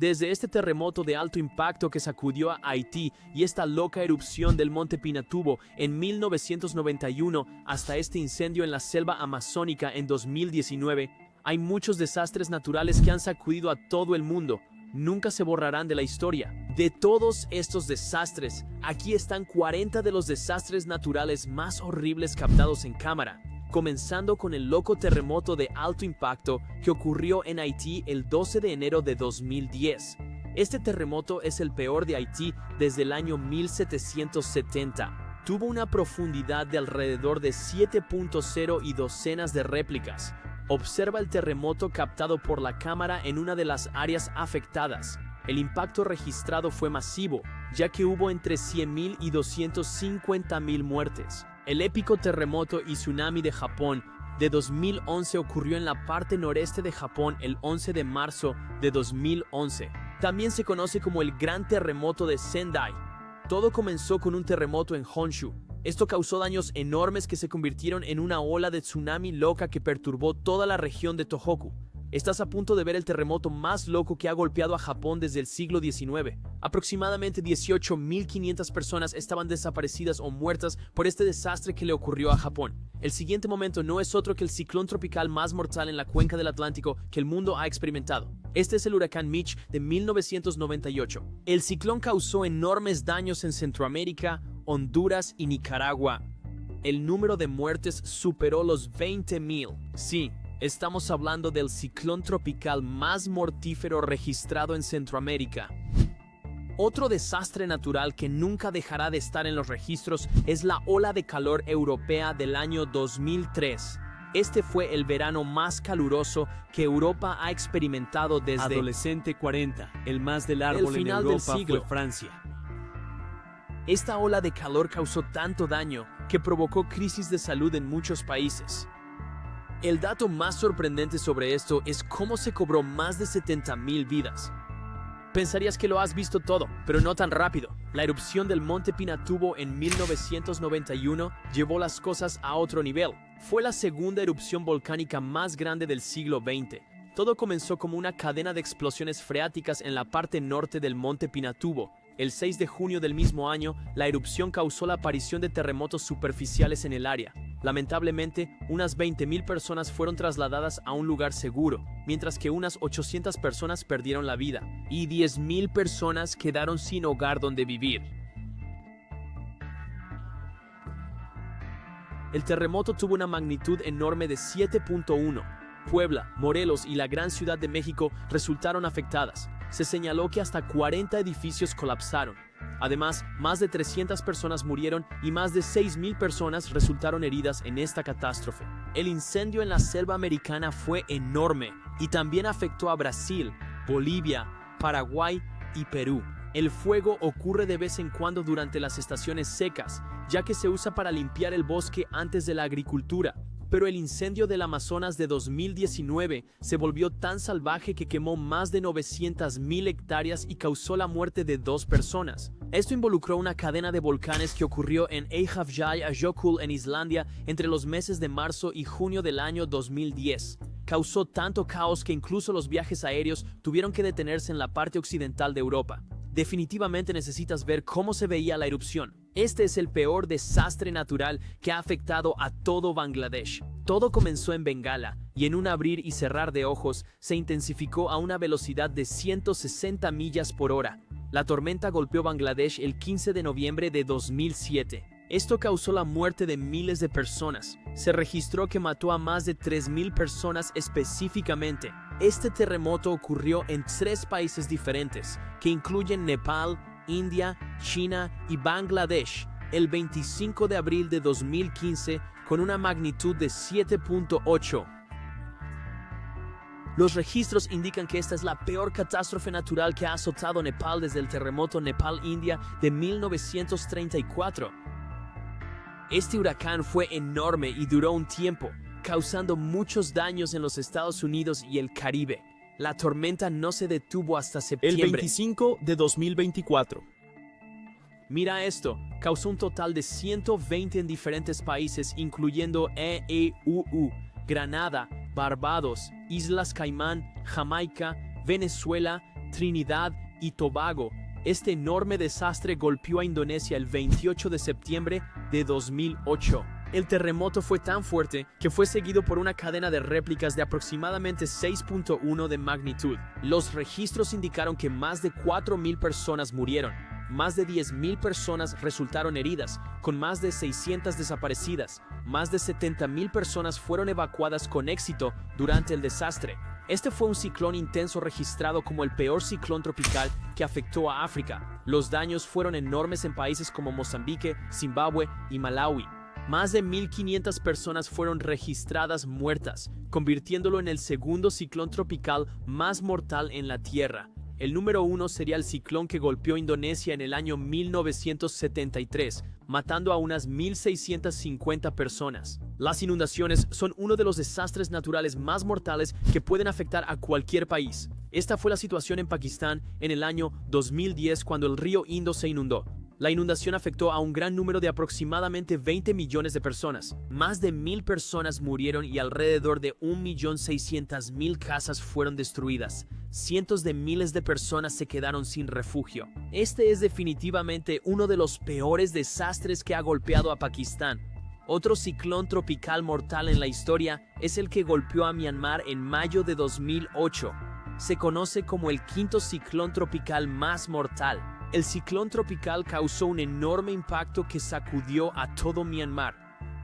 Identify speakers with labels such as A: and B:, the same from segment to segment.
A: Desde este terremoto de alto impacto que sacudió a Haití y esta loca erupción del monte Pinatubo en 1991 hasta este incendio en la selva amazónica en 2019, hay muchos desastres naturales que han sacudido a todo el mundo. Nunca se borrarán de la historia. De todos estos desastres, aquí están 40 de los desastres naturales más horribles captados en cámara, comenzando con el loco terremoto de alto impacto que ocurrió en Haití el 12 de enero de 2010. Este terremoto es el peor de Haití desde el año 1770. Tuvo una profundidad de alrededor de 7.0 y docenas de réplicas. Observa el terremoto captado por la cámara en una de las áreas afectadas. El impacto registrado fue masivo, ya que hubo entre 100.000 y 250.000 muertes. El épico terremoto y tsunami de Japón de 2011 ocurrió en la parte noreste de Japón el 11 de marzo de 2011. También se conoce como el Gran Terremoto de Sendai. Todo comenzó con un terremoto en Honshu. Esto causó daños enormes que se convirtieron en una ola de tsunami loca que perturbó toda la región de Tohoku. Estás a punto de ver el terremoto más loco que ha golpeado a Japón desde el siglo XIX. Aproximadamente 18.500 personas estaban desaparecidas o muertas por este desastre que le ocurrió a Japón. El siguiente momento no es otro que el ciclón tropical más mortal en la cuenca del Atlántico que el mundo ha experimentado. Este es el huracán Mitch de 1998. El ciclón causó enormes daños en Centroamérica, Honduras y Nicaragua. El número de muertes superó los 20.000. Sí, estamos hablando del ciclón tropical más mortífero registrado en Centroamérica. Otro desastre natural que nunca dejará de estar en los registros es la ola de calor europea del año 2003. Este fue el verano más caluroso que Europa ha experimentado desde
B: Adolescente 40, el más del árbol
A: el final
B: en Europa
A: del siglo.
B: fue Francia.
A: Esta ola de calor causó tanto daño que provocó crisis de salud en muchos países. El dato más sorprendente sobre esto es cómo se cobró más de 70.000 vidas. Pensarías que lo has visto todo, pero no tan rápido. La erupción del monte Pinatubo en 1991 llevó las cosas a otro nivel. Fue la segunda erupción volcánica más grande del siglo XX. Todo comenzó como una cadena de explosiones freáticas en la parte norte del monte Pinatubo. El 6 de junio del mismo año, la erupción causó la aparición de terremotos superficiales en el área. Lamentablemente, unas 20.000 personas fueron trasladadas a un lugar seguro, mientras que unas 800 personas perdieron la vida, y 10.000 personas quedaron sin hogar donde vivir. El terremoto tuvo una magnitud enorme de 7.1. Puebla, Morelos y la Gran Ciudad de México resultaron afectadas. Se señaló que hasta 40 edificios colapsaron. Además, más de 300 personas murieron y más de 6.000 personas resultaron heridas en esta catástrofe. El incendio en la selva americana fue enorme y también afectó a Brasil, Bolivia, Paraguay y Perú. El fuego ocurre de vez en cuando durante las estaciones secas, ya que se usa para limpiar el bosque antes de la agricultura. Pero el incendio del Amazonas de 2019 se volvió tan salvaje que quemó más de 900.000 hectáreas y causó la muerte de 2 personas. Esto involucró una cadena de volcanes que ocurrió en Eyjafjallajökull en Islandia entre los meses de marzo y junio del año 2010. Causó tanto caos que incluso los viajes aéreos tuvieron que detenerse en la parte occidental de Europa. Definitivamente necesitas ver cómo se veía la erupción. Este es el peor desastre natural que ha afectado a todo Bangladesh. Todo comenzó en Bengala y en un abrir y cerrar de ojos se intensificó a una velocidad de 160 millas por hora. La tormenta golpeó Bangladesh el 15 de noviembre de 2007. Esto causó la muerte de miles de personas. Se registró que mató a más de 3.000 personas específicamente. Este terremoto ocurrió en 3 países diferentes, que incluyen Nepal, India, China y Bangladesh, el 25 de abril de 2015 con una magnitud de 7.8. Los registros indican que esta es la peor catástrofe natural que ha azotado Nepal desde el terremoto Nepal-India de 1934. Este huracán fue enorme y duró un tiempo, causando muchos daños en los Estados Unidos y el Caribe. La tormenta no se detuvo hasta septiembre.
B: El 25 de 2024.
A: Mira esto, causó un total de 120 en diferentes países, incluyendo EEUU, Granada, Barbados, Islas Caimán, Jamaica, Venezuela, Trinidad y Tobago. Este enorme desastre golpeó a Indonesia el 28 de septiembre de 2008. El terremoto fue tan fuerte que fue seguido por una cadena de réplicas de aproximadamente 6.1 de magnitud. Los registros indicaron que más de 4.000 personas murieron. Más de 10.000 personas resultaron heridas, con más de 600 desaparecidas. Más de 70.000 personas fueron evacuadas con éxito durante el desastre. Este fue un ciclón intenso registrado como el peor ciclón tropical que afectó a África. Los daños fueron enormes en países como Mozambique, Zimbabue y Malawi. Más de 1.500 personas fueron registradas muertas, convirtiéndolo en el segundo ciclón tropical más mortal en la Tierra. El número 1 sería el ciclón que golpeó Indonesia en el año 1973, matando a unas 1.650 personas. Las inundaciones son uno de los desastres naturales más mortales que pueden afectar a cualquier país. Esta fue la situación en Pakistán en el año 2010 cuando el río Indo se inundó. La inundación afectó a un gran número de aproximadamente 20 millones de personas. Más de 1.000 personas murieron y alrededor de 1.600.000 casas fueron destruidas. Cientos de miles de personas se quedaron sin refugio. Este es definitivamente uno de los peores desastres que ha golpeado a Pakistán. Otro ciclón tropical mortal en la historia es el que golpeó a Myanmar en mayo de 2008. Se conoce como el quinto ciclón tropical más mortal. El ciclón tropical causó un enorme impacto que sacudió a todo Myanmar.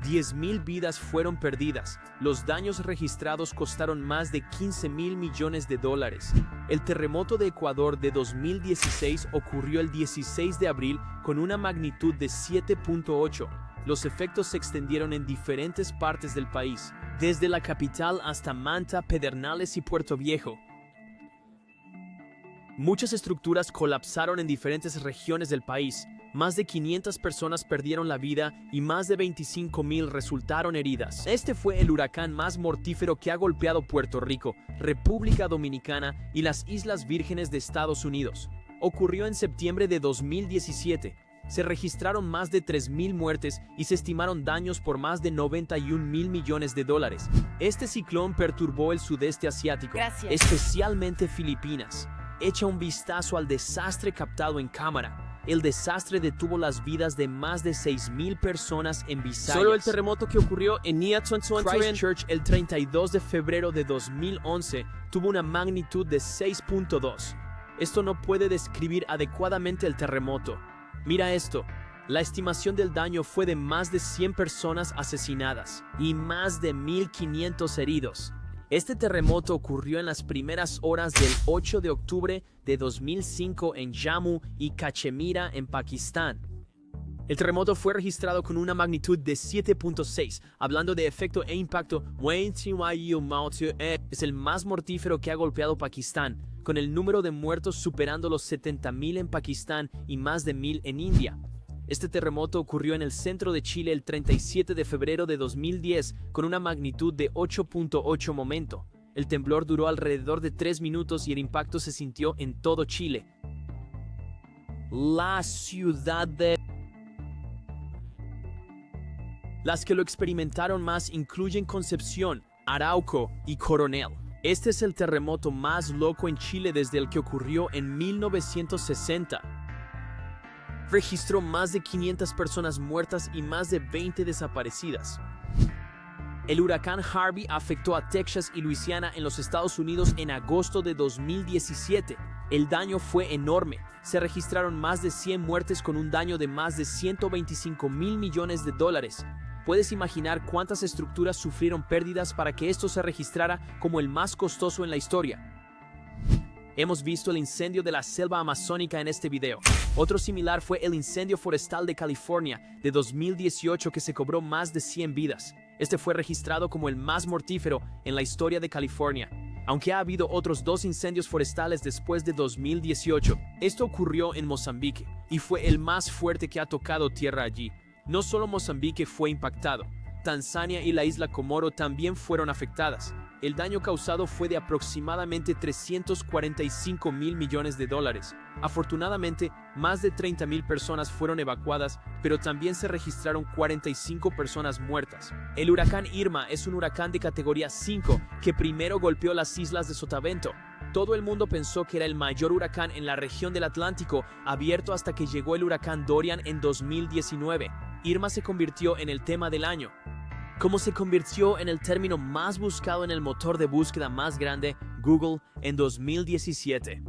A: 10.000 vidas fueron perdidas. Los daños registrados costaron más de 15.000 millones de dólares. El terremoto de Ecuador de 2016 ocurrió el 16 de abril con una magnitud de 7.8. Los efectos se extendieron en diferentes partes del país, desde la capital hasta Manta, Pedernales y Puerto Viejo. Muchas estructuras colapsaron en diferentes regiones del país. Más de 500 personas perdieron la vida y más de 25.000 resultaron heridas. Este fue el huracán más mortífero que ha golpeado Puerto Rico, República Dominicana y las Islas Vírgenes de Estados Unidos. Ocurrió en septiembre de 2017. Se registraron más de 3.000 muertes y se estimaron daños por más de 91.000 millones de dólares. Este ciclón perturbó el sudeste asiático, especialmente Filipinas. Echa un vistazo al desastre captado en cámara. El desastre detuvo las vidas de más de 6.000 personas en Visayas.
B: Solo el terremoto que ocurrió en
A: Christchurch el 32 de febrero de 2011 tuvo una magnitud de 6.2. Esto no puede describir adecuadamente el terremoto. Mira esto. La estimación del daño fue de más de 100 personas asesinadas y más de 1.500 heridos. Este terremoto ocurrió en las primeras horas del 8 de octubre de 2005 en Jammu y Cachemira, en Pakistán. El terremoto fue registrado con una magnitud de 7.6. Hablando de efecto e impacto, es el más mortífero que ha golpeado Pakistán, con el número de muertos superando los 70.000 en Pakistán y más de 1.000 en India. Este terremoto ocurrió en el centro de Chile el 37 de febrero de 2010 con una magnitud de 8.8 momento. El temblor duró alrededor de 3 minutos y el impacto se sintió en todo Chile. La ciudad de... Las que lo experimentaron más incluyen Concepción, Arauco y Coronel. Este es el terremoto más loco en Chile desde el que ocurrió en 1960. Registró más de 500 personas muertas y más de 20 desaparecidas. El huracán Harvey afectó a Texas y Luisiana en los Estados Unidos en agosto de 2017. El daño fue enorme. Se registraron más de 100 muertes con un daño de más de 125.000 millones de dólares. ¿Puedes imaginar cuántas estructuras sufrieron pérdidas para que esto se registrara como el más costoso en la historia? Hemos visto el incendio de la selva amazónica en este video. Otro similar fue el incendio forestal de California de 2018 que se cobró más de 100 vidas. Este fue registrado como el más mortífero en la historia de California, aunque ha habido otros 2 incendios forestales después de 2018. Esto ocurrió en Mozambique y fue el más fuerte que ha tocado tierra allí. No solo Mozambique fue impactado, Tanzania y la isla Comoro también fueron afectadas. El daño causado fue de aproximadamente 345.000 millones de dólares. Afortunadamente, más de 30.000 personas fueron evacuadas, pero también se registraron 45 personas muertas. El huracán Irma es un huracán de categoría 5 que primero golpeó las islas de Sotavento. Todo el mundo pensó que era el mayor huracán en la región del Atlántico, abierto hasta que llegó el huracán Dorian en 2019. Irma se convirtió en el tema del año. Como se convirtió en el término más buscado en el motor de búsqueda más grande, Google, en 2017.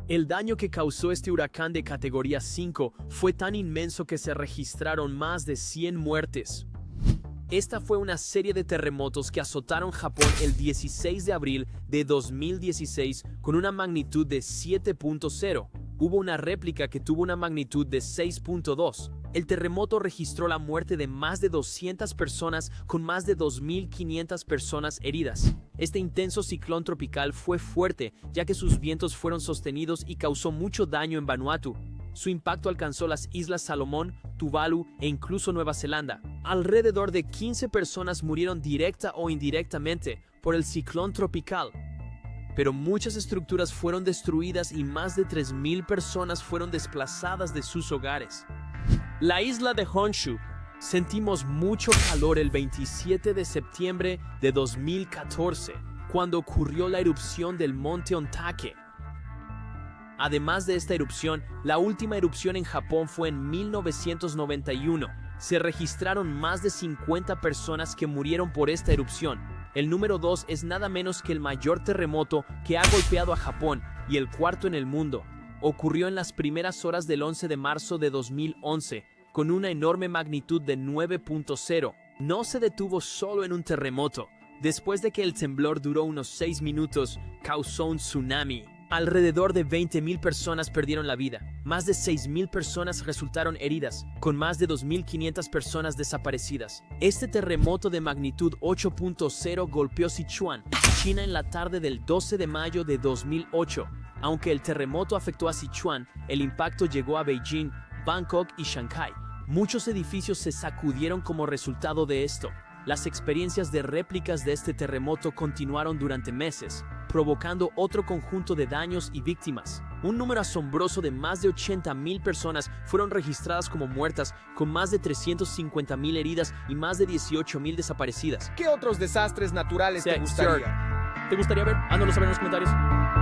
A: El daño que causó este huracán de categoría 5 fue tan inmenso que se registraron más de 100 muertes. Esta fue una serie de terremotos que azotaron Japón el 16 de abril de 2016 con una magnitud de 7.0. Hubo una réplica que tuvo una magnitud de 6.2. El terremoto registró la muerte de más de 200 personas con más de 2.500 personas heridas. Este intenso ciclón tropical fue fuerte ya que sus vientos fueron sostenidos y causó mucho daño en Vanuatu. Su impacto alcanzó las Islas Salomón, Tuvalu e incluso Nueva Zelanda. Alrededor de 15 personas murieron directa o indirectamente por el ciclón tropical. Pero muchas estructuras fueron destruidas y más de 3.000 personas fueron desplazadas de sus hogares. La isla de Honshu. Sentimos mucho calor el 27 de septiembre de 2014, cuando ocurrió la erupción del monte Ontake. Además de esta erupción, la última erupción en Japón fue en 1991. Se registraron más de 50 personas que murieron por esta erupción. El número 2 es nada menos que el mayor terremoto que ha golpeado a Japón y el cuarto en el mundo. Ocurrió en las primeras horas del 11 de marzo de 2011, con una enorme magnitud de 9.0. No se detuvo solo en un terremoto. Después de que el temblor duró unos 6 minutos, causó un tsunami. Alrededor de 20.000 personas perdieron la vida. Más de 6.000 personas resultaron heridas, con más de 2.500 personas desaparecidas. Este terremoto de magnitud 8.0 golpeó Sichuan, China en la tarde del 12 de mayo de 2008. Aunque el terremoto afectó a Sichuan, el impacto llegó a Beijing, Bangkok y Shanghái. Muchos edificios se sacudieron como resultado de esto. Las experiencias de réplicas de este terremoto continuaron durante meses, provocando otro conjunto de daños y víctimas. Un número asombroso de más de 80.000 personas fueron registradas como muertas, con más de 350.000 heridas y más de 18.000 desaparecidas.
C: ¿Qué otros desastres naturales te gustaría?
A: ¿Te gustaría ver? Háznoslo saber en los comentarios.